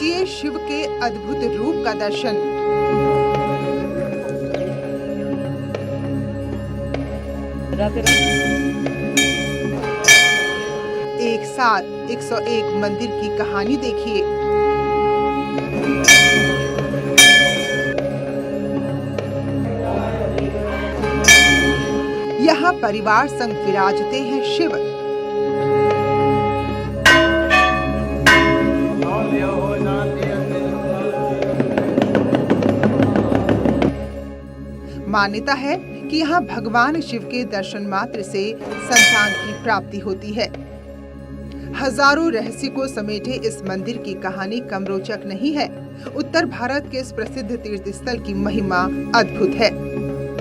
कीजिए शिव के अद्भुत रूप का दर्शन। एक साथ 101 मंदिर की कहानी देखिए। यहाँ परिवार संग विराजते हैं शिव। मान्यता है कि यहाँ भगवान शिव के दर्शन मात्र से संतान की प्राप्ति होती है। हजारों रहस्य को समेटे इस मंदिर की कहानी कम रोचक नहीं है। उत्तर भारत के इस प्रसिद्ध तीर्थ स्थल की महिमा अद्भुत है।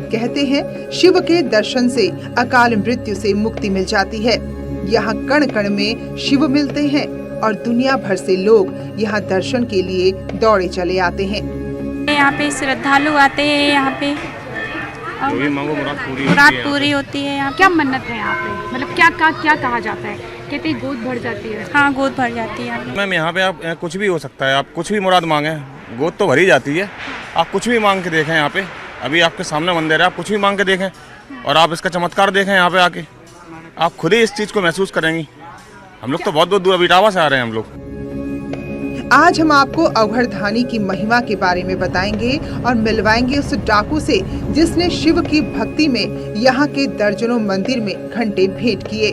कहते हैं शिव के दर्शन से अकाल मृत्यु से मुक्ति मिल जाती है। यहाँ कण कण में शिव मिलते हैं और दुनिया भर से लोग यहाँ दर्शन के लिए दौड़े चले आते हैं। यहाँ पे श्रद्धालु आते हैं, यहाँ पे मुराद पूरी होती है। यहाँ क्या मन्नत है यहाँ पे, मतलब क्या कहा जाता है? कहते हैं गोद भर जाती है। हाँ, गोद भर जाती है। मैम यहाँ पे आप कुछ भी हो सकता है, आप कुछ भी मुराद मांगे, गोद तो भरी जाती है। आप कुछ भी मांग के देखें, यहाँ पे अभी आपके सामने मंदिर है, आप कुछ भी मांग के देखें और आप इसका चमत्कार देखें। यहाँ पे आके आप खुद ही इस चीज़ को महसूस करेंगी। हम लोग तो बहुत दूर दूर इटावा से आ रहे हैं हम लोग। आज हम आपको अवघड़धानी की महिमा के बारे में बताएंगे और मिलवाएंगे उस डाकू से जिसने शिव की भक्ति में यहाँ के दर्जनों मंदिर में घंटे भेंट किए।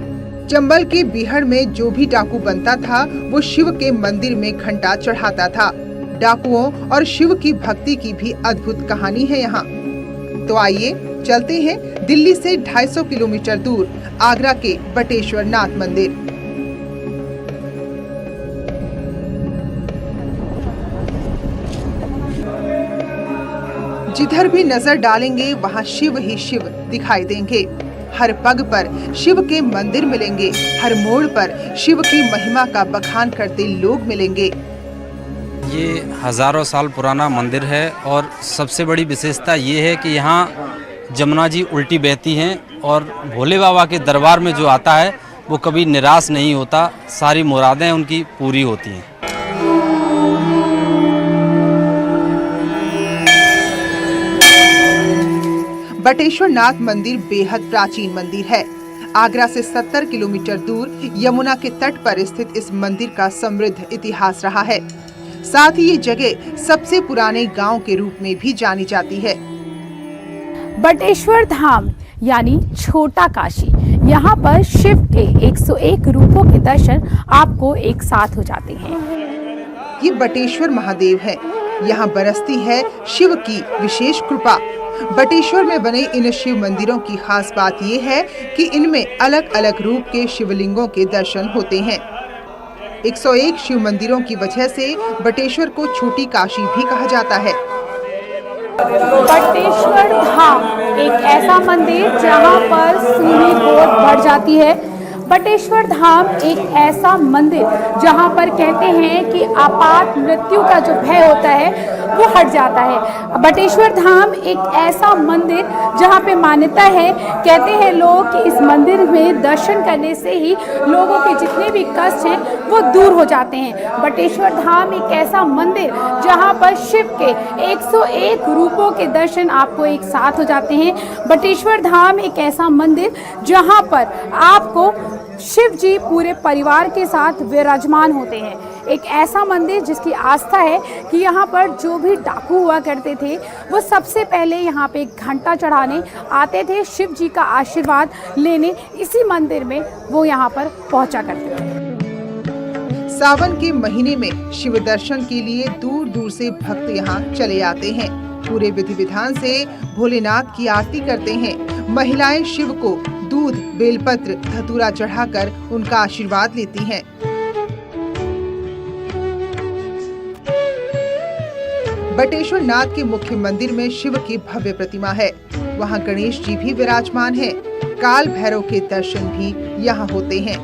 चंबल के बिहड़ में जो भी डाकू बनता था वो शिव के मंदिर में घंटा चढ़ाता था। डाकुओं और शिव की भक्ति की भी अद्भुत कहानी है यहाँ। तो आइए चलते हैं दिल्ली से 250 किलोमीटर दूर आगरा के बटेश्वर नाथ मंदिर। जिधर भी नजर डालेंगे वहाँ शिव ही शिव दिखाई देंगे। हर पग पर शिव के मंदिर मिलेंगे, हर मोड़ पर शिव की महिमा का बखान करते लोग मिलेंगे। ये हजारों साल पुराना मंदिर है और सबसे बड़ी विशेषता ये है कि यहाँ जमुना जी उल्टी बहती हैं और भोले बाबा के दरबार में जो आता है वो कभी निराश नहीं होता, सारी मुरादें उनकी पूरी होती हैं। बटेश्वर नाथ मंदिर बेहद प्राचीन मंदिर है। आगरा से 70 किलोमीटर दूर यमुना के तट पर स्थित इस मंदिर का समृद्ध इतिहास रहा है। साथ ही ये जगह सबसे पुराने गांव के रूप में भी जानी जाती है। बटेश्वर धाम यानी छोटा काशी, यहाँ पर शिव के 101 रूपों के दर्शन आपको एक साथ हो जाते हैं। ये बटेश्वर महादेव है। यहाँ बरसती है शिव की विशेष कृपा। बटेश्वर में बने इन शिव मंदिरों की खास बात ये है कि इनमें अलग अलग रूप के शिवलिंगों के दर्शन होते हैं। 101 शिव मंदिरों की वजह से बटेश्वर को छोटी काशी भी कहा जाता है। बटेश्वर धाम एक ऐसा मंदिर जहां पर सूनी गोद भर जाती है। बटेश्वर धाम एक ऐसा मंदिर जहां पर कहते हैं कि आपात मृत्यु का जो भय होता है वो हट जाता है। बटेश्वर धाम एक ऐसा मंदिर जहां पे मान्यता है, कहते हैं लोग कि इस मंदिर में दर्शन करने से ही लोगों के जितने भी कष्ट हैं वो दूर हो जाते हैं। बटेश्वर धाम एक ऐसा मंदिर जहां पर शिव के 101 रूपों के दर्शन आपको एक साथ हो जाते हैं। बटेश्वर धाम एक ऐसा मंदिर जहां पर आपको शिव जी पूरे परिवार के साथ विराजमान होते हैं। एक ऐसा मंदिर जिसकी आस्था है कि यहाँ पर जो भी डाकू हुआ करते थे वो सबसे पहले यहाँ पे घंटा चढ़ाने आते थे, शिव जी का आशीर्वाद लेने इसी मंदिर में वो यहाँ पर पहुँचा करते थे। सावन के महीने में शिव दर्शन के लिए दूर दूर से भक्त यहाँ चले आते हैं। पूरे विधि विधान से भोलेनाथ की आरती करते हैं। महिलाएं शिव को दूध, बेलपत्र, धतूरा चढ़ाकर उनका आशीर्वाद लेती हैं। बटेश्वर नाथ के मुख्य मंदिर में शिव की भव्य प्रतिमा है। वहां गणेश जी भी विराजमान हैं। काल भैरव के दर्शन भी यहाँ होते हैं।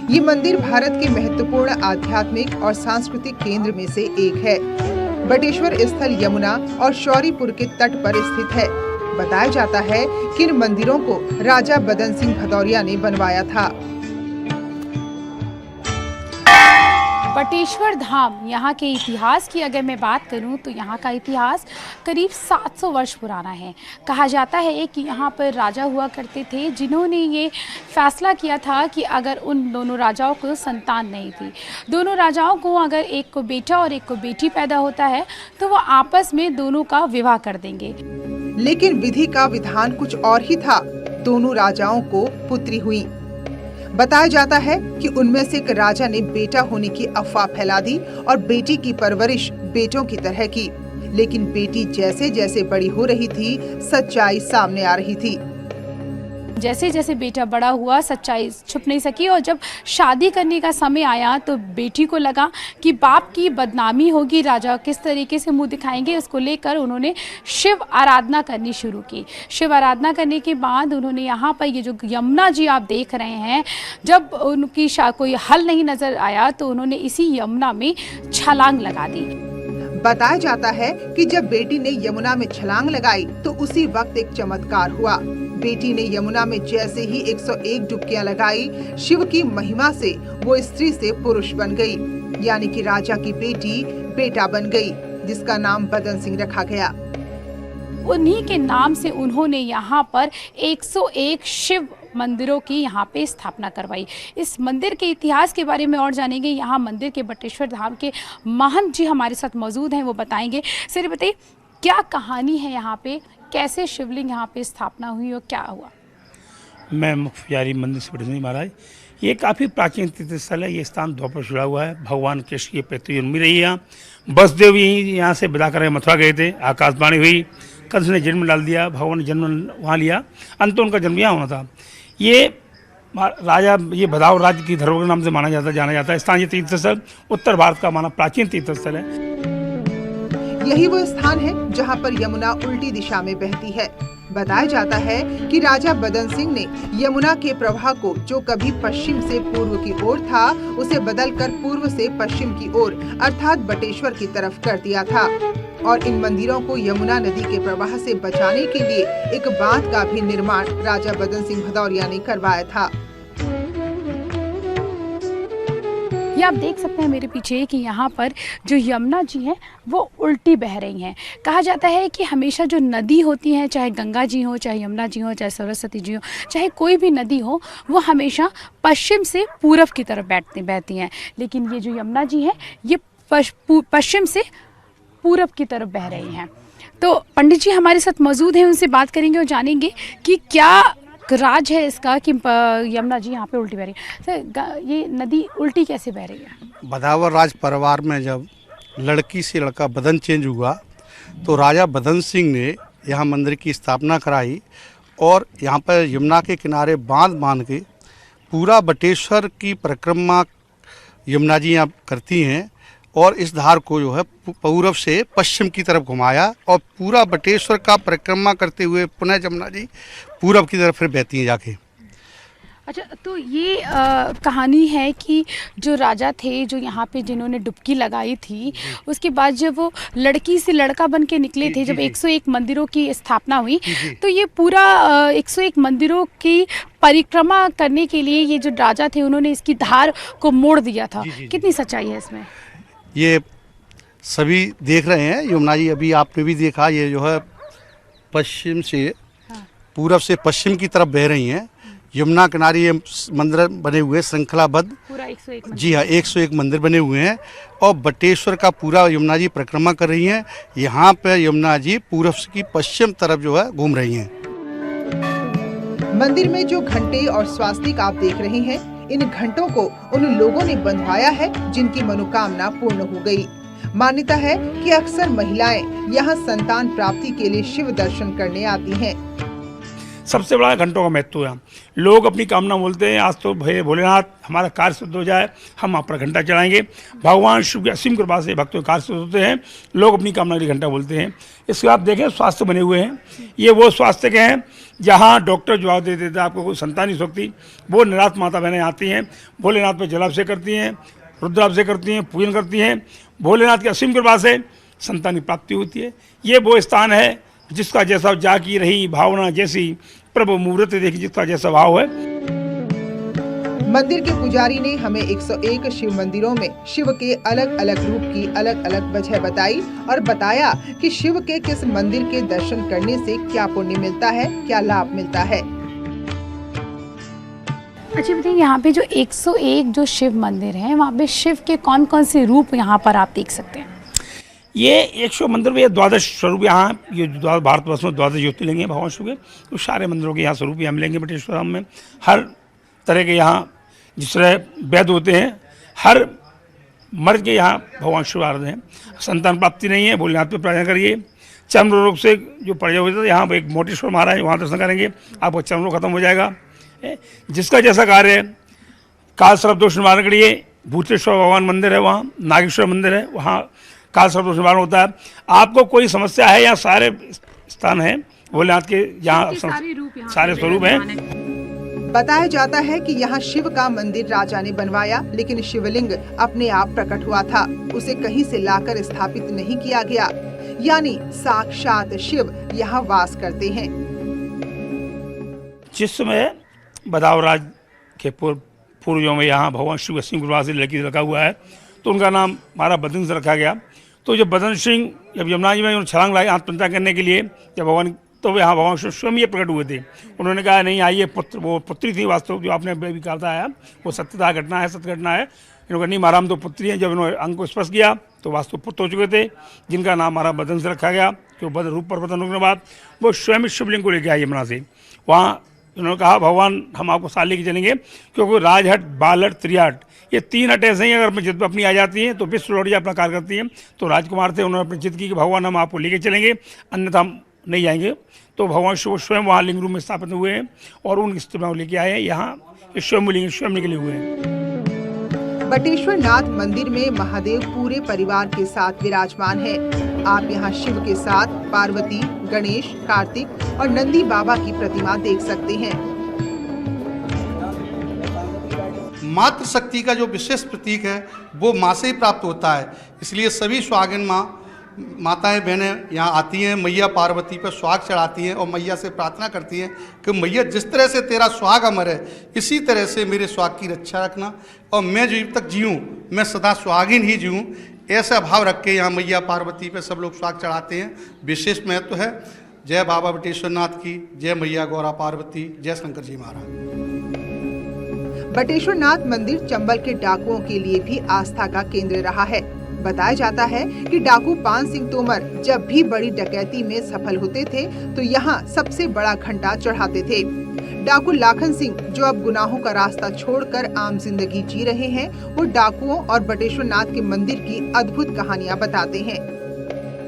ये मंदिर भारत के महत्वपूर्ण आध्यात्मिक और सांस्कृतिक केंद्र में से एक है। बटेश्वर स्थल यमुना और शौरीपुर के तट पर स्थित है। बताया जाता है कि इन मंदिरों को राजा बदन सिंह भदौरिया ने बनवाया था। बटेश्वर धाम यहाँ के इतिहास की अगर मैं बात करूँ तो यहाँ का इतिहास करीब 700 वर्ष पुराना है। कहा जाता है कि यहाँ पर राजा हुआ करते थे जिन्होंने ये फैसला किया था कि अगर उन दोनों राजाओं को संतान नहीं थी, दोनों राजाओं को अगर एक को बेटा और एक को बेटी पैदा होता है तो वो आपस में दोनों का विवाह कर देंगे। लेकिन विधि का विधान कुछ और ही था। दोनों राजाओं को पुत्री हुई। बताया जाता है कि उनमें से एक राजा ने बेटा होने की अफवाह फैला दी और बेटी की परवरिश बेटों की तरह की। लेकिन बेटी जैसे जैसे बड़ी हो रही थी, सच्चाई सामने आ रही थी। जैसे जैसे बेटा बड़ा हुआ सच्चाई छुप नहीं सकी और जब शादी करने का समय आया तो बेटी को लगा कि बाप की बदनामी होगी, राजा किस तरीके से मुंह दिखाएंगे, उसको लेकर उन्होंने शिव आराधना करनी शुरू की। शिव आराधना करने के बाद उन्होंने यहाँ पर ये जो यमुना जी आप देख रहे हैं, जब उनकी कोई हल नहीं नजर आया तो उन्होंने इसी यमुना में छलांग लगा दी। बताया जाता है कि जब बेटी ने यमुना में छलांग लगाई तो उसी वक्त एक चमत्कार हुआ। बेटी ने यमुना में जैसे ही 101 डुबकियां लगाई, शिव की महिमा से वो स्त्री से पुरुष बन गई, यानी कि राजा की बेटी बेटा बन गई, जिसका नाम बदन सिंह रखा गया। उन्हीं के नाम से उन्होंने यहाँ पर 101 शिव मंदिरों की यहाँ पे स्थापना करवाई। इस मंदिर के इतिहास के बारे में और जानेंगे। यहाँ मंदिर के बटेश्वर धाम के महंत जी हमारे साथ मौजूद हैं, वो बताएंगे। सर बताइए क्या कहानी है यहाँ पे, कैसे शिवलिंग यहाँ पे स्थापना हुई और क्या हुआ? मैं मुख्य पुजारी मंदिर से बटेश्वर महाराज। ये काफ़ी प्राचीन तीर्थ स्थल है। ये स्थान द्वापर से जुड़ा हुआ है। भगवान कृष्ण की पैतृक जन्मी रही है यहाँ। वसुदेव यहाँ से विदा कर मथुरा गए थे। आकाशवाणी हुई, कंस ने जन्म डाल दिया, भगवान ने जन्म वहाँ लिया, अंत उनका जन्म यहाँ होना था। ये राजा ये भदाव राज्य की धरोहर के नाम से जाना जाता है। स्थान ये तीर्थ स्थल उत्तर भारत का माना प्राचीन तीर्थ स्थल है। यही वो स्थान है जहाँ पर यमुना उल्टी दिशा में बहती है। बताया जाता है कि राजा बदन सिंह ने यमुना के प्रवाह को, जो कभी पश्चिम से पूर्व की ओर था, उसे बदलकर पूर्व से पश्चिम की ओर अर्थात बटेश्वर की तरफ कर दिया था। और इन मंदिरों को यमुना नदी के प्रवाह से बचाने के लिए एक बांध का भी निर्माण राजा बदन सिंह भदौरिया ने करवाया था। ये आप देख सकते हैं मेरे पीछे कि यहाँ पर जो यमुना जी हैं वो उल्टी बह रही हैं। कहा जाता है कि हमेशा जो नदी होती हैं, चाहे गंगा जी हो, चाहे यमुना जी हो, चाहे सरस्वती जी हो, चाहे कोई भी नदी हो, वो हमेशा पश्चिम से पूरब की तरफ बहती हैं। लेकिन ये जो यमुना जी हैं ये पश्चिम से पूरब की तरफ बह रही हैं। तो पंडित जी हमारे साथ मौजूद हैं, उनसे बात करेंगे और जानेंगे कि क्या राज है इसका कि यमुना जी यहाँ पे उल्टी बह रही है। सर ये नदी उल्टी कैसे बह रही है? भदावर राज परिवार में जब लड़की से लड़का बदन चेंज हुआ तो राजा बदन सिंह ने यहाँ मंदिर की स्थापना कराई और यहाँ पर यमुना के किनारे बांध के पूरा बटेश्वर की परिक्रमा यमुना जी यहाँ करती हैं और इस धार को जो है पूरब से पश्चिम की तरफ घुमाया और पूरा बटेश्वर का परिक्रमा करते हुए पुनः यमुना जी पूरब की तरफ फिर बहती हैं जाके। अच्छा, तो ये कहानी है कि जो राजा थे जो यहाँ पे जिन्होंने डुबकी लगाई थी, उसके बाद जब वो लड़की से लड़का बन के निकले थे, जब 101 मंदिरों की स्थापना हुई, तो ये पूरा 101 मंदिरों की परिक्रमा करने के लिए ये जो राजा थे उन्होंने इसकी धार को मोड़ दिया था। कितनी सच्चाई है इसमें? ये सभी देख रहे हैं यमुना जी, अभी आपने भी देखा, ये जो है पश्चिम से पूरब से पश्चिम की तरफ बह रही हैं। यमुना किनारे ये मंदिर बने हुए श्रृंखलाबद्ध, पूरा 101 जी हाँ 101 मंदिर बने हुए हैं और बटेश्वर का पूरा यमुना जी परिक्रमा कर रही हैं। यहाँ पे यमुना जी पूरब की पश्चिम तरफ जो है घूम रही हैं। मंदिर में जो घंटे और स्वास्तिक आप देख रहे हैं, इन घंटों को उन लोगों ने बंधवाया है जिनकी मनोकामना पूर्ण हो गई। मान्यता है कि अक्सर महिलाएं यहाँ संतान प्राप्ति के लिए शिव दर्शन करने आती हैं। सबसे बड़ा घंटों का महत्व है। लोग अपनी कामना बोलते हैं, आज तो भोलेनाथ हमारा कार्य सिद्ध हो जाए, हम वहाँ पर घंटा चढ़ाएंगे। भगवान शिव की असीम कृपा से भक्तों के कार्य सिद्ध होते हैं। लोग अपनी कामना के लिए घंटा बोलते हैं। इसके आप देखें स्वास्थ्य बने हुए हैं। ये वो स्वास्थ्य के हैं जहाँ डॉक्टर जवाब दे देते हैं आपको कोई संतान नहीं सकती। वो निरात माता बहनें आती हैं, भोलेनाथ पर जलाभिषेक करती हैं, रुद्राभिषेक करती हैं, पूजन करती हैं। भोलेनाथ की असीम कृपा से संतान की प्राप्ति होती है। ये वो स्थान है जिसका जैसा जाकी रही भावना, जैसी प्रभु मुहूर्त देखी जिसका जैसा भाव है। मंदिर के पुजारी ने हमें 101 शिव मंदिरों में शिव के अलग अलग रूप की अलग अलग वजह बताई और बताया कि शिव के किस मंदिर के दर्शन करने से क्या पुण्य मिलता है, क्या लाभ मिलता है। अच्छा बताइए, यहाँ पे जो 101 जो शिव मंदिर हैं, वहाँ पे शिव के कौन कौन से रूप यहाँ पर आप देख सकते हैं? ये 100 मंदिर में 12 स्वरूप यहाँ, ये भारतवर्ष में 12 ज्योतिर्लिंग हैं भगवान शिव के, तो सारे मंदिरों के यहाँ स्वरूप यहाँ मिलेंगे बटेश्वर धाम में। हर तरह के यहाँ जिस तरह वैद्य होते हैं, हर मर्द के यहाँ भगवान शिव आ रहे हैं। संतान प्राप्ति नहीं है, भोलेनाथ पे प्रार्थना करिए। चर्म रोग से जो पड़े हुए थे, यहाँ एक मोटेश्वर महाराज, वहाँ दर्शन करेंगे, आपका चर्म रोग खत्म हो जाएगा। जिसका जैसा कार्य है, काल सर्प दोष निवारण के लिए भूतेश्वर भगवान मंदिर है, वहाँ नागेश्वर मंदिर है, वहाँ काल सर्प दोष निवारण होता है। आपको कोई समस्या है, यहाँ सारे स्थान हैं भोलेनाथ के, यहाँ सारे स्वरूप हैं। बताया जाता है कि यहाँ शिव का मंदिर राजा ने बनवाया, लेकिन शिवलिंग अपने आप प्रकट हुआ था, उसे कहीं से लाकर स्थापित नहीं किया गया, यानी साक्षात शिव यहाँ वास करते हैं। जिस समय बदावराज के पूर्वजों में यहाँ भगवान शिव सिंह गुरुवास लड़की रखा हुआ है, तो उनका नाम हमारा बदन से रखा गया। तो जब बदन सिंह जब यमुना जी में छलांग लगाई आत्महत्या करने के लिए, जब भगवान, तो यहाँ भगवान शिव स्वयं ये प्रकट हुए थे। उन्होंने कहा नहीं आइए, पुत्र, वो पुत्री थी वास्तव, जो आपने अभी कहा था, वो सत्यता घटना है, सत्य घटना है। इन्होंने नहीं महाराम तो पुत्री हैं। जब इन्होंने अंग को स्पर्श किया तो वास्तव पुत्र हो चुके थे, जिनका नाम हमारा बदन से रखा गया। जो बदन रूप परिवर्तन होने के बाद वो स्वयं शिवलिंग को लेके आए यमुना से। वहाँ उन्होंने कहा भगवान हम आपको साल लेके चलेंगे, क्योंकि राजहट, बालहट, त्रियाट, ये 3 हट ऐसे हैं, अगर अपनी जिद अपनी आ जाती हैं तो विश्व लौट अपना कार्य करती हैं। तो राजकुमार थे, उन्होंने अपनी जिद की कि भगवान हम आपको लेके चलेंगे, अन्यथा हम नहीं जाएंगे। तो भगवान शिव स्वयं वहाँ लिंग रूप में स्थापित हुए हैं और उन स्थिति लेके आए हैं। यहाँ स्वयं लिंग स्वयं निकले हुए हैं। बटेश्वर नाथ मंदिर में महादेव पूरे परिवार के साथ विराजमान है। आप यहाँ शिव के साथ पार्वती, गणेश, कार्तिक और नंदी बाबा की प्रतिमा देख सकते हैं। मातृ शक्ति का जो विशेष प्रतीक है वो माँ से ही प्राप्त होता है, इसलिए सभी सुहागिन माताएं बहनें यहाँ आती हैं, मैया पार्वती पर सुहाग चढ़ाती हैं और मैया से प्रार्थना करती हैं कि मैया जिस तरह से तेरा सुहाग अमर है, इसी तरह से मेरे सुहाग की रक्षा रखना और मैं जब तक जीऊँ मैं सदा सुहागिन ही जीऊँ, ऐसा भाव रख के यहाँ मैया पार्वती पर सब लोग सुहाग चढ़ाते हैं। विशेष महत्व है। जय बाबा बटेश्वर नाथ की, जय मैया गौरा पार्वती, जय शंकर जी महाराज। बटेश्वर नाथ मंदिर चंबल के डाकुओं के लिए भी आस्था का केंद्र रहा है। बताया जाता है कि डाकू पान सिंह तोमर जब भी बड़ी डकैती में सफल होते थे तो यहाँ सबसे बड़ा घंटा चढ़ाते थे। डाकू लाखन सिंह जो अब गुनाहों का रास्ता छोड़कर आम जिंदगी जी रहे हैं, वो डाकुओं और बटेश्वर नाथ के मंदिर की अद्भुत कहानियां बताते हैं।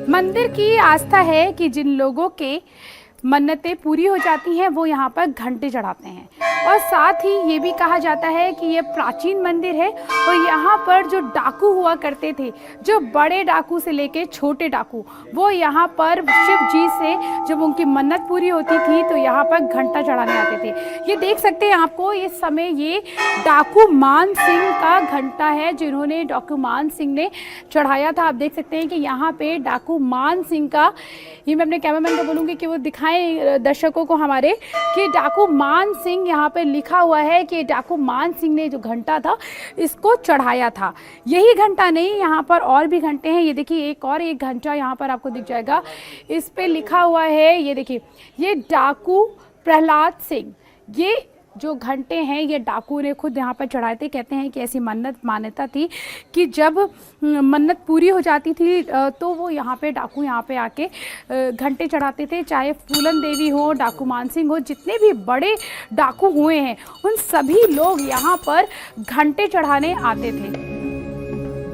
मंदिर की आस्था है कि जिन लोगों के मन्नतें पूरी हो जाती हैं वो यहाँ पर घंटे चढ़ाते हैं और साथ ही ये भी कहा जाता है कि ये प्राचीन मंदिर है और यहाँ पर जो डाकू हुआ करते थे, जो बड़े डाकू से लेके छोटे डाकू, वो यहाँ पर शिव जी से जब उनकी मन्नत पूरी होती थी तो यहाँ पर घंटा चढ़ाने आते थे। ये देख सकते हैं आपको इस समय ये डाकू मान सिंह का घंटा है जिन्होंने डाकू मान सिंह ने चढ़ाया था। आप देख सकते हैं कि यहाँ पे डाकू मान सिंह का, ये मैं अपने कैमरामैन को बोलूँगी कि वो दिखाएं दर्शकों को हमारे कि डाकू मान सिंह यहाँ पे लिखा हुआ है कि डाकू मान सिंह ने जो घंटा था इसको चढ़ाया था। यही घंटा नहीं, यहाँ पर और भी घंटे हैं। ये देखिए एक घंटा यहाँ पर आपको दिख जाएगा, इस पे लिखा हुआ है, ये देखिए, ये डाकू प्रहलाद सिंह, ये जो घंटे हैं ये डाकू ने खुद यहाँ पर चढ़ाए थे। कहते हैं कि ऐसी मान्यता थी कि जब मन्नत पूरी हो जाती थी तो वो यहाँ पे डाकू यहाँ पे आके घंटे चढ़ाते थे। चाहे फूलन देवी हो, डाकू मान सिंह हो, जितने भी बड़े डाकू हुए हैं उन सभी लोग यहाँ पर घंटे चढ़ाने आते थे।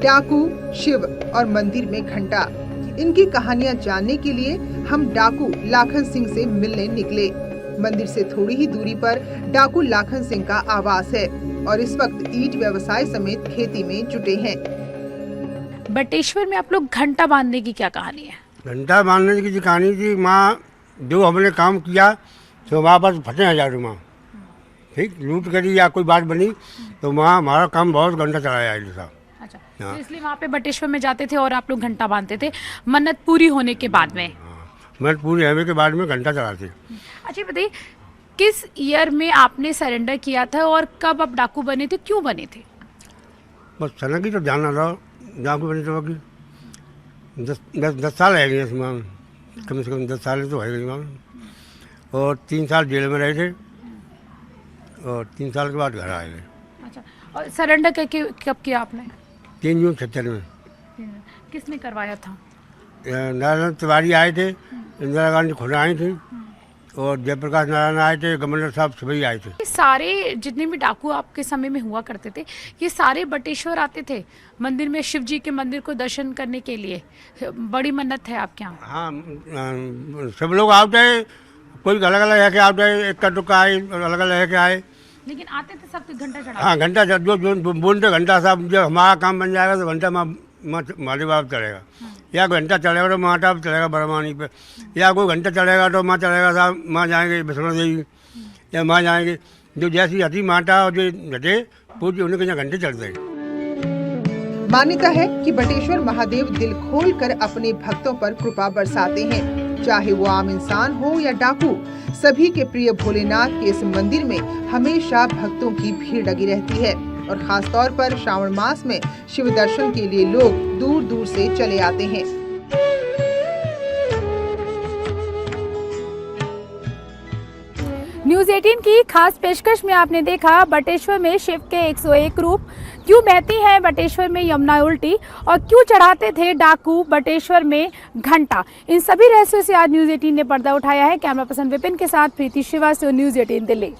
डाकू, शिव और मंदिर में घंटा, इनकी कहानियां जानने के लिए हम डाकू लाखन सिंह से मिलने निकले। मंदिर से थोड़ी ही दूरी पर डाकू लाखन सिंह का आवास है और इस वक्त ईंट व्यवसाय समेत खेती में जुटे हैं। बटेश्वर में आप लोग घंटा बांधने की क्या कहानी है? घंटा बांधने की जो कहानी थी, माँ जो हमने काम किया तो वहाँ पर फटे 1000 माँ, ठीक, लूट करी या कोई बात बनी तो माँ हमारा काम बहुत घंटा चलाया साहब। अच्छा, तो इसलिए वहाँ पे बटेश्वर में जाते थे और आप लोग घंटा बांधते थे मन्नत पूरी होने के बाद में? मन्नत पूरी होने के बाद में घंटा चलाते। अच्छा बताइए, किस ईयर में आपने सरेंडर किया था और कब आप डाकू बने थे, क्यों बने थे? बस सर की तो जानना था, डाकू बने तो कि 10 साल है गए इसमें, कम से कम 10 साल तो है गए। और 3 साल जेल में रहे थे और 3 साल के बाद घर आए थे। अच्छा, और सरेंडर करके कब किया आपने? 3 जून 76 में। किसने करवाया था? नारायण तिवारी आए थे, इंदिरा गांधी खुद आई थी और जयप्रकाश नारायण आए थे, गवर्नर साहब सभी आए थे। ये सारे जितने भी डाकू आपके समय में हुआ करते थे, ये सारे बटेश्वर आते थे मंदिर में, शिव जी के मंदिर को दर्शन करने के लिए? बड़ी मन्नत है आपके यहाँ? हाँ, सब लोग आते हैं, कोई अलग अलग है के आते हैं, एक का दुक्का आए, अलग अलग है के आए, लेकिन आते थे सब घंटा चढ़ा? हाँ, घंटा जो बोलते घंटा साहब, जब हमारा काम बन जाएगा तो घंटा माली बाप चलेगा, या घंटा चलेगा तो माता चलेगा बरमानी पे, या कोई घंटा चलेगा तो माँ चलेगा साहब, माँ जाएंगे विष्णु देवी या माँ जाएंगे, जो जैसी हती माता और जो घटे पूछ उनके यहाँ घंटे चलते हैं। मान्यता है कि बटेश्वर महादेव दिल खोलकर अपने भक्तों पर कृपा बरसाते हैं, चाहे वो आम इंसान हो या डाकू। सभी के प्रिय भोलेनाथ के इस मंदिर में हमेशा भक्तों की भीड़ लगी रहती है और खास तौर पर श्रावण मास में शिव दर्शन के लिए लोग दूर दूर से चले आते हैं। न्यूज़ 18 की खास पेशकश में आपने देखा बटेश्वर में शिव के 101 रूप, क्यों बहती है बटेश्वर में यमुना उल्टी और क्यों चढ़ाते थे डाकू बटेश्वर में घंटा। इन सभी रहस्यों से आज न्यूज़ 18 ने पर्दा उठाया है। कैमरा पर्सन विपिन के साथ प्रीति श्रीवास्तव, न्यूज़ 18 दिल्ली।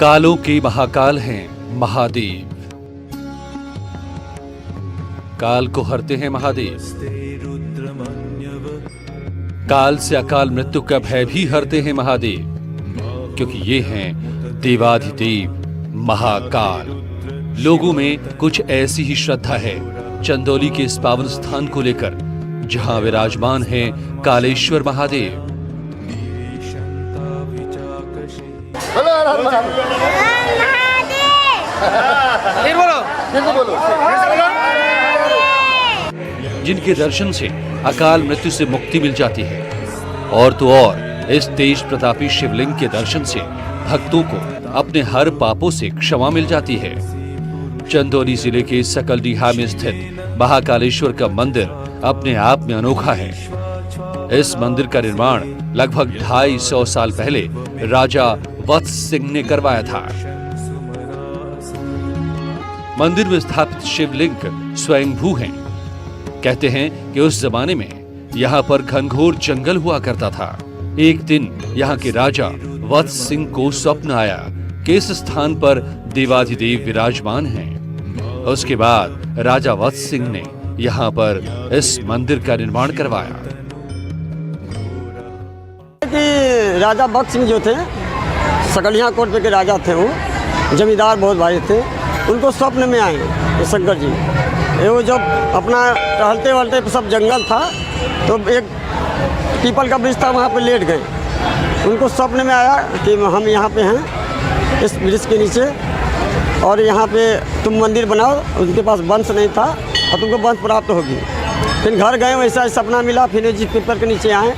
कालों के महाकाल हैं महादेव, काल को हरते हैं महादेव, काल से अकाल मृत्यु का भय भी हरते हैं महादेव, क्योंकि ये हैं देवाधिदेव महाकाल। लोगों में कुछ ऐसी ही श्रद्धा है चंदौली के इस पावन स्थान को लेकर, जहां विराजमान हैं कालेश्वर महादेव। जिनके दर्शन से अकाल मृत्यु से मुक्ति मिल जाती है, और तो और इस तेज प्रतापी शिवलिंग के दर्शन से भक्तों को अपने हर पापों से क्षमा मिल जाती है। चंदौली जिले के सकलडीहा में स्थित महाकालेश्वर का मंदिर अपने आप में अनोखा है। इस मंदिर का निर्माण लगभग 250 साल पहले राजा वत्स सिंह ने करवाया था। मंदिर में स्थापित शिवलिंग स्वयंभू हैं। कहते हैं कि उस जमाने में यहाँ पर घनघोर जंगल हुआ करता था। एक दिन यहाँ के राजा वत्स सिंह को स्वप्न आया कि इस स्थान पर देवाधिदेव विराजमान हैं। उसके बाद राजा वत्स सिंह ने यहाँ पर इस मंदिर का निर्माण करवाया। कि राजा वत्स सिंह जो थे, सकलिया कोट पे के राजा थे, वो जमींदार बहुत भाई थे, उनको स्वप्न में आए शंकर जी। वो जब अपना टहलते वहलते सब जंगल था तो एक पीपल का वृक्ष था, वहाँ पे लेट गए। उनको स्वप्न में आया कि हम यहाँ पे हैं इस वृक्ष के नीचे और यहाँ पे तुम मंदिर बनाओ। उनके पास वंश नहीं था और तुमको वंश प्राप्त होगी। फिर घर गए, वैसा सपना मिला। फिर जी पीपल के नीचे आए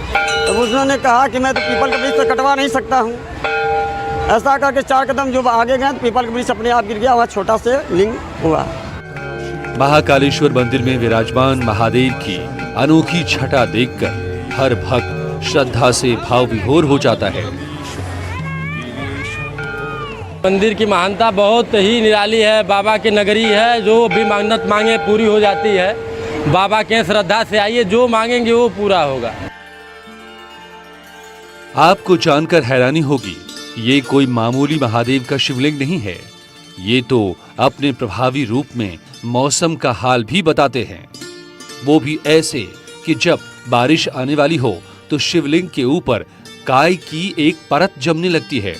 तो उन्होंने कहा कि मैं तो पीपल का वृक्ष तो कटवा नहीं सकता हूँ। ऐसा करके 4 कदम जो आगे गए तो पीपल का वृक्ष अपने आप गिर गया, वहाँ छोटा से लिंग हुआ। महाकालेश्वर मंदिर में विराजमान महादेव की अनोखी छटा देखकर हर भक्त श्रद्धा से भाव विभोर हो जाता है। मंदिर की महानता बहुत ही निराली है। बाबा की नगरी है, जो भी मन्नत मांगे पूरी हो जाती है। बाबा के श्रद्धा से आइए, जो मांगेंगे वो पूरा होगा। आपको जानकर हैरानी होगी, ये कोई मामूली महादेव का शिवलिंग नहीं है। ये तो अपने प्रभावी रूप में मौसम का हाल भी बताते हैं, वो भी ऐसे कि जब बारिश आने वाली हो तो शिवलिंग के ऊपर काई की एक परत जमने लगती है,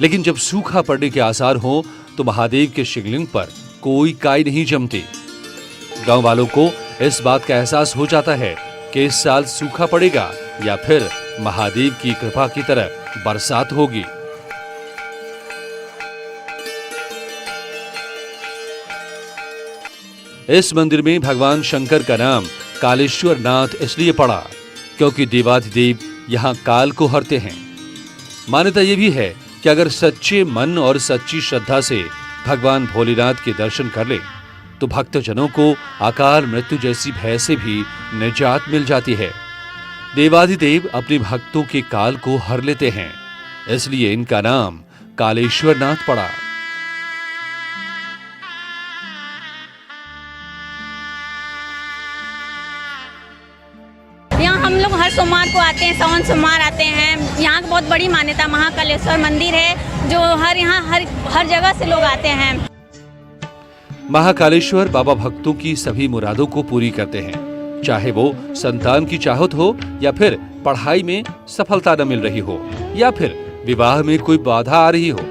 लेकिन जब सूखा पड़ने के आसार हो तो महादेव के शिवलिंग पर कोई काई नहीं जमती। गांव वालों को इस बात का एहसास हो जाता है कि इस साल सूखा पड़ेगा या फिर महादेव की कृपा की तरह बरसात होगी। इस मंदिर में भगवान शंकर का नाम कालेश्वर नाथ इसलिए पड़ा क्योंकि देवाधिदेव यहाँ काल को हरते हैं। मान्यता ये भी है कि अगर सच्चे मन और सच्ची श्रद्धा से भगवान भोलेनाथ के दर्शन कर ले तो भक्तजनों को अकाल मृत्यु जैसी भय से भी निजात मिल जाती है। देवाधिदेव अपने भक्तों के काल को हर लेते हैं, इसलिए इनका नाम कालेश्वर नाथ पड़ा। यहाँ हम लोग हर सोमवार को आते हैं, सावन सोमवार आते हैं। यहाँ की बहुत बड़ी मान्यता महाकालेश्वर मंदिर है जो हर जगह से लोग आते हैं। महाकालेश्वर बाबा भक्तों की सभी मुरादों को पूरी करते हैं, चाहे वो संतान की चाहत हो या फिर पढ़ाई में सफलता न मिल रही हो या फिर विवाह में कोई बाधा आ रही हो।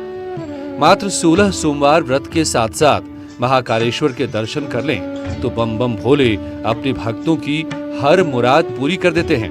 मात्र 16 सोमवार व्रत के साथ साथ महाकालेश्वर के दर्शन कर लें तो बम बम भोले अपने भक्तों की हर मुराद पूरी कर देते हैं।